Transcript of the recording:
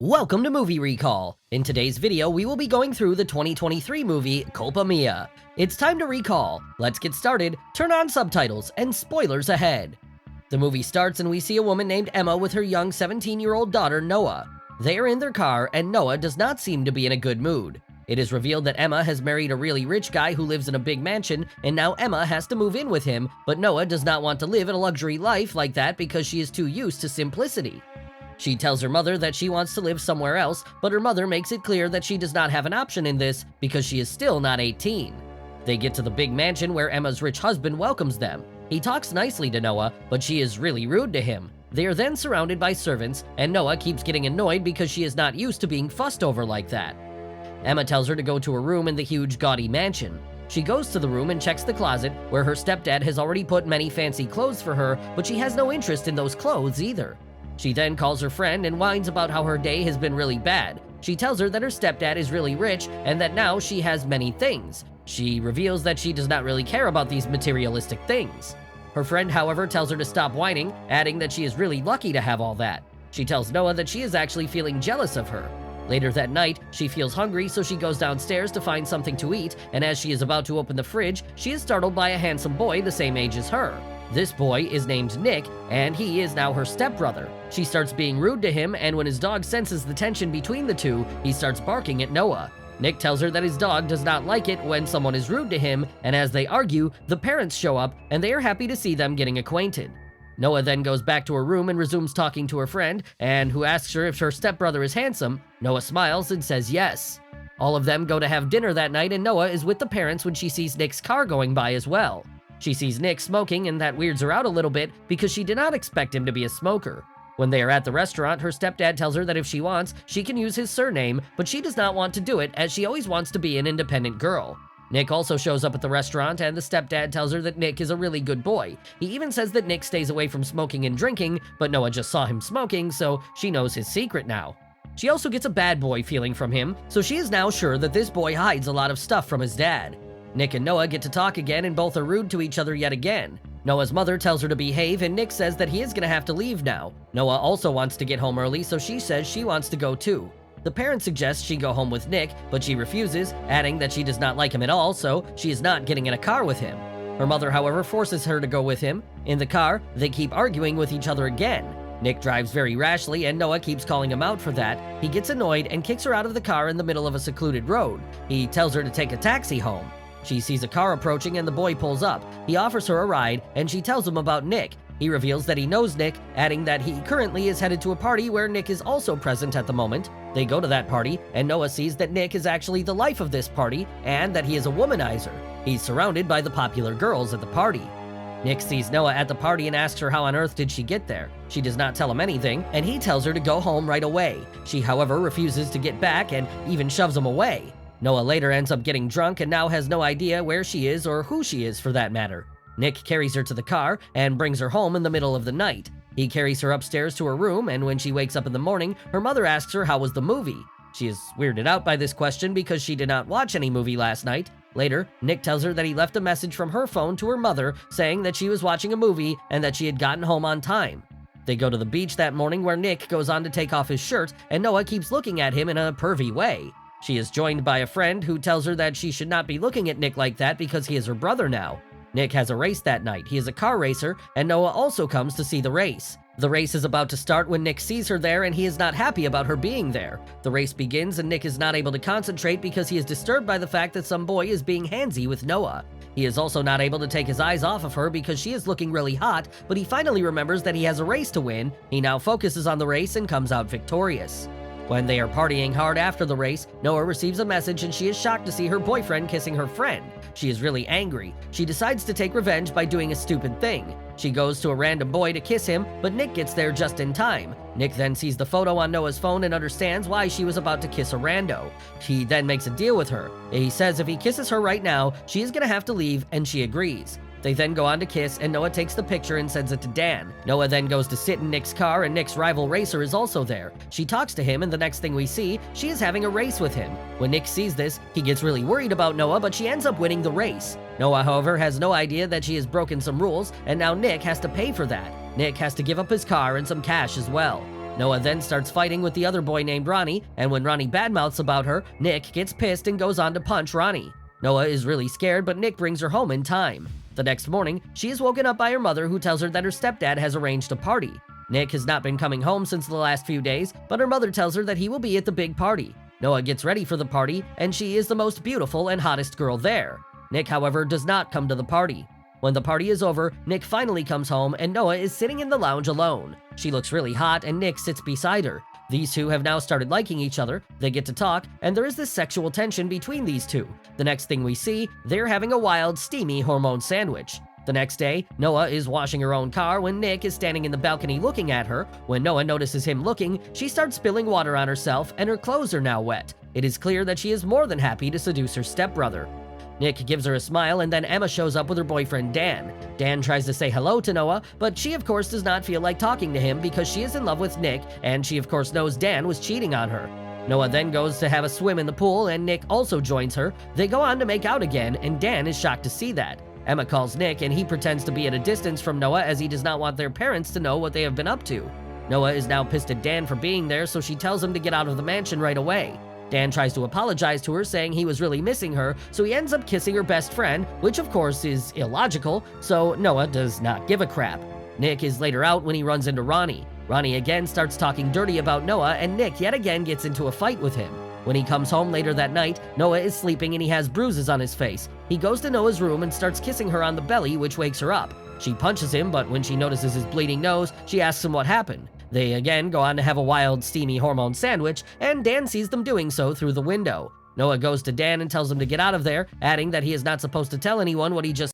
Welcome to Movie Recall. In today's video, we will be going through the 2023 movie Culpa Mia. It's time to recall. Let's get started, turn on subtitles, and spoilers ahead. The movie starts and we see a woman named Emma with her young 17-year-old daughter Noah. They are in their car and Noah does not seem to be in a good mood. It is revealed that Emma has married a really rich guy who lives in a big mansion, and now Emma has to move in with him, but Noah does not want to live a luxury life like that because she is too used to simplicity. She tells her mother that she wants to live somewhere else, but her mother makes it clear that she does not have an option in this because she is still not 18. They get to the big mansion where Emma's rich husband welcomes them. He talks nicely to Noah, but she is really rude to him. They are then surrounded by servants, and Noah keeps getting annoyed because she is not used to being fussed over like that. Emma tells her to go to her room in the huge, gaudy mansion. She goes to the room and checks the closet, where her stepdad has already put many fancy clothes for her, but she has no interest in those clothes either. She then calls her friend and whines about how her day has been really bad. She tells her that her stepdad is really rich and that now she has many things. She reveals that she does not really care about these materialistic things. Her friend, however, tells her to stop whining, adding that she is really lucky to have all that. She tells Noah that she is actually feeling jealous of her. Later that night, she feels hungry, so she goes downstairs to find something to eat, and as she is about to open the fridge, she is startled by a handsome boy the same age as her. This boy is named Nick, and he is now her stepbrother. She starts being rude to him, and when his dog senses the tension between the two, he starts barking at Noah. Nick tells her that his dog does not like it when someone is rude to him, and as they argue, the parents show up, and they are happy to see them getting acquainted. Noah then goes back to her room and resumes talking to her friend, and who asks her if her stepbrother is handsome. Noah smiles and says yes. All of them go to have dinner that night, and Noah is with the parents when she sees Nick's car going by as well. She sees Nick smoking, and that weirds her out a little bit because she did not expect him to be a smoker. When they are at the restaurant, her stepdad tells her that if she wants, she can use his surname, but she does not want to do it as she always wants to be an independent girl. Nick also shows up at the restaurant, and the stepdad tells her that Nick is a really good boy. He even says that Nick stays away from smoking and drinking, but Noah just saw him smoking, so she knows his secret now. She also gets a bad boy feeling from him, so she is now sure that this boy hides a lot of stuff from his dad. Nick and Noah get to talk again, and both are rude to each other yet again. Noah's mother tells her to behave, and Nick says that he is gonna have to leave now. Noah also wants to get home early, so she says she wants to go too. The parents suggest she go home with Nick, but she refuses, adding that she does not like him at all, so she is not getting in a car with him. Her mother, however, forces her to go with him. In the car, they keep arguing with each other again. Nick drives very rashly, and Noah keeps calling him out for that. He gets annoyed and kicks her out of the car in the middle of a secluded road. He tells her to take a taxi home. She sees a car approaching and the boy pulls up. He offers her a ride, and she tells him about Nick. He reveals that he knows Nick, adding that he currently is headed to a party where Nick is also present at the moment. They go to that party, and Noah sees that Nick is actually the life of this party, and that he is a womanizer. He's surrounded by the popular girls at the party. Nick sees Noah at the party and asks her how on earth did she get there. She does not tell him anything, and he tells her to go home right away. She, however, refuses to get back and even shoves him away. Noah later ends up getting drunk and now has no idea where she is or who she is for that matter. Nick carries her to the car and brings her home in the middle of the night. He carries her upstairs to her room, and when she wakes up in the morning, her mother asks her how was the movie. She is weirded out by this question because she did not watch any movie last night. Later, Nick tells her that he left a message from her phone to her mother saying that she was watching a movie and that she had gotten home on time. They go to the beach that morning where Nick goes on to take off his shirt, and Noah keeps looking at him in a pervy way. She is joined by a friend who tells her that she should not be looking at Nick like that because he is her brother now. Nick has a race that night. He is a car racer, and Noah also comes to see the race. The race is about to start when Nick sees her there, and he is not happy about her being there. The race begins, and Nick is not able to concentrate because he is disturbed by the fact that some boy is being handsy with Noah. He is also not able to take his eyes off of her because she is looking really hot, but he finally remembers that he has a race to win. He now focuses on the race and comes out victorious. When they are partying hard after the race, Noah receives a message and she is shocked to see her boyfriend kissing her friend. She is really angry. She decides to take revenge by doing a stupid thing. She goes to a random boy to kiss him, but Nick gets there just in time. Nick then sees the photo on Noah's phone and understands why she was about to kiss a rando. He then makes a deal with her. He says if he kisses her right now, she is gonna have to leave, and she agrees. They then go on to kiss, and Noah takes the picture and sends it to Dan. Noah then goes to sit in Nick's car, and Nick's rival racer is also there. She talks to him, and the next thing we see, she is having a race with him. When Nick sees this, he gets really worried about Noah, but she ends up winning the race. Noah, however, has no idea that she has broken some rules, and now Nick has to pay for that. Nick has to give up his car and some cash as well. Noah then starts fighting with the other boy named Ronnie, and when Ronnie badmouths about her, Nick gets pissed and goes on to punch Ronnie. Noah is really scared, but Nick brings her home in time. The next morning, she is woken up by her mother, who tells her that her stepdad has arranged a party. Nick has not been coming home since the last few days, but her mother tells her that he will be at the big party. Noah gets ready for the party, and she is the most beautiful and hottest girl there. Nick, however, does not come to the party. When the party is over, Nick finally comes home, and Noah is sitting in the lounge alone. She looks really hot, and Nick sits beside her. These two have now started liking each other, they get to talk, and there is this sexual tension between these two. The next thing we see, they're having a wild, steamy hormone sandwich. The next day, Noah is washing her own car when Nick is standing in the balcony looking at her. When Noah notices him looking, she starts spilling water on herself, and her clothes are now wet. It is clear that she is more than happy to seduce her stepbrother. Nick gives her a smile, and then Emma shows up with her boyfriend Dan. Dan tries to say hello to Noah, but she of course does not feel like talking to him because she is in love with Nick, and she of course knows Dan was cheating on her. Noah then goes to have a swim in the pool, and Nick also joins her. They go on to make out again, and Dan is shocked to see that. Emma calls Nick, and he pretends to be at a distance from Noah as he does not want their parents to know what they have been up to. Noah is now pissed at Dan for being there, so she tells him to get out of the mansion right away. Dan tries to apologize to her, saying he was really missing her, so he ends up kissing her best friend, which of course is illogical, so Noah does not give a crap. Nick is later out when he runs into Ronnie. Ronnie again starts talking dirty about Noah, and Nick yet again gets into a fight with him. When he comes home later that night, Noah is sleeping and he has bruises on his face. He goes to Noah's room and starts kissing her on the belly, which wakes her up. She punches him, but when she notices his bleeding nose, she asks him what happened. They again go on to have a wild, steamy hormone sandwich, and Dan sees them doing so through the window. Noah goes to Dan and tells him to get out of there, adding that he is not supposed to tell anyone what he just